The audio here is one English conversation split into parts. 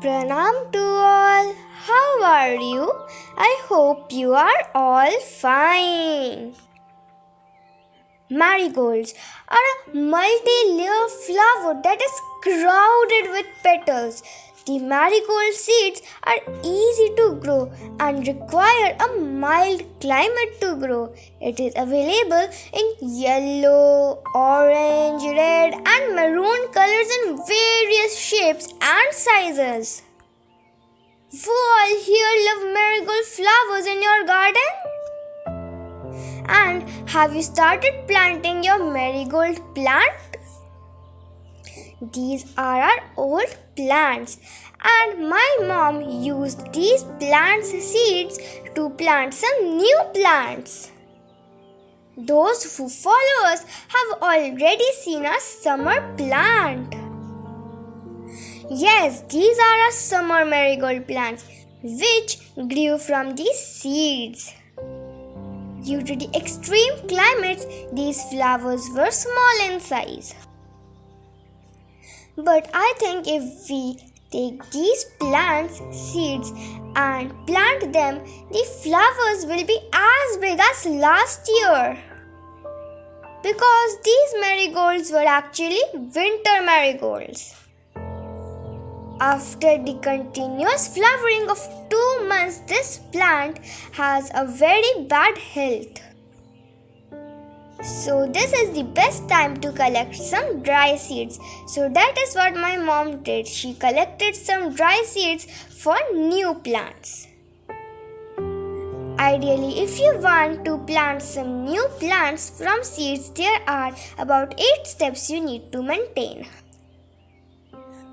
Pranam to all. How are you? I hope you are all fine. Marigolds are a multi-layer flower that is crowded with petals. The marigold seeds are easy to grow and require a mild climate to grow. It is available in yellow, orange, red and maroon colors in various shapes and sizes. Who all here love marigold flowers in your garden? And have you started planting your marigold plant? These are our old plants, and my mom used these plants' seeds to plant some new plants. Those who follow us have already seen our summer plant. Yes, these are our summer marigold plants, which grew from these seeds. Due to the extreme climates, these flowers were small in size. But I think if we take these plants' seeds and plant them, the flowers will be as big as last year. Because these marigolds were actually winter marigolds. After the continuous flowering of 2 months, this plant has a very bad health. So this is the best time to collect some dry seeds. So that is what my mom did. She collected some dry seeds for new plants. Ideally, if you want to plant some new plants from seeds, there are about 8 steps you need to maintain.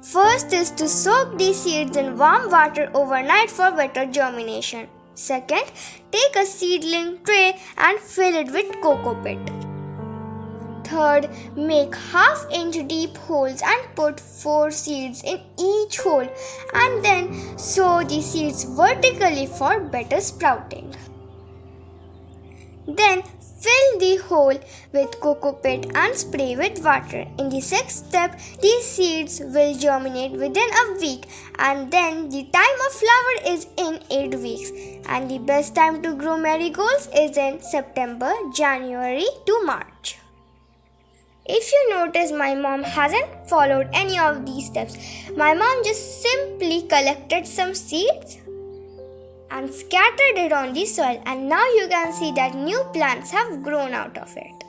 First is to soak these seeds in warm water overnight for better germination. Second, take a seedling tray and fill it with coco pit. Third, make half-inch deep holes and put 4 seeds in each hole and then sow the seeds vertically for better sprouting. Then fill the hole with coco pit and spray with water. In the 6th step, these seeds will germinate within a week, and then the time of flower is in 8 weeks. And the best time to grow marigolds is in September, January to March. If you notice, my mom hasn't followed any of these steps. My mom just simply collected some seeds and scattered it on the soil, and now you can see that new plants have grown out of it.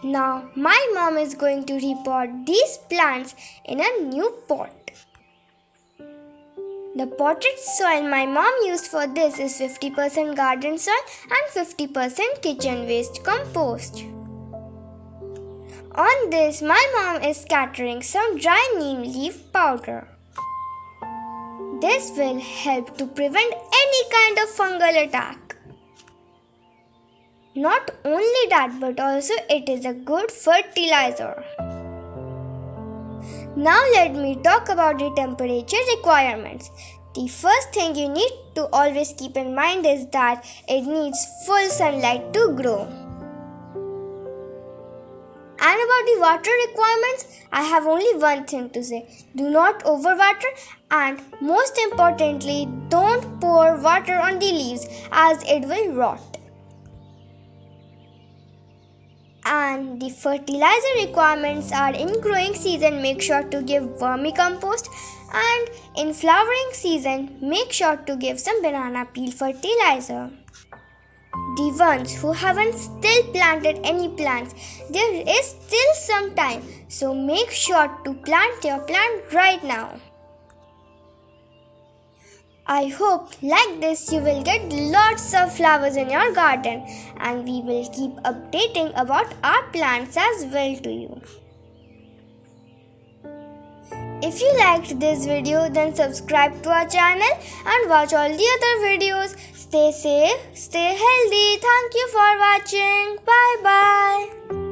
Now my mom is going to repot these plants in a new pot. The potted soil my mom used for this is 50% garden soil and 50% kitchen waste compost. On this, my mom is scattering some dry neem leaf powder. This will help to prevent any kind of fungal attack. Not only that, but also it is a good fertilizer. Now let me talk about the temperature requirements. The first thing you need to always keep in mind is that it needs full sunlight to grow. And about the water requirements, I have only one thing to say. Do not overwater, and most importantly, don't pour water on the leaves as it will rot. And the fertilizer requirements are: in growing season, make sure to give vermicompost, and in flowering season, make sure to give some banana peel fertilizer. The ones who haven't still planted any plants, there is still some time, so make sure to plant your plant right now. I hope like this you will get lots of flowers in your garden, and we will keep updating about our plants as well to you. If you liked this video, then subscribe to our channel and watch all the other videos. Stay safe, stay healthy. Thank you for watching. Bye bye.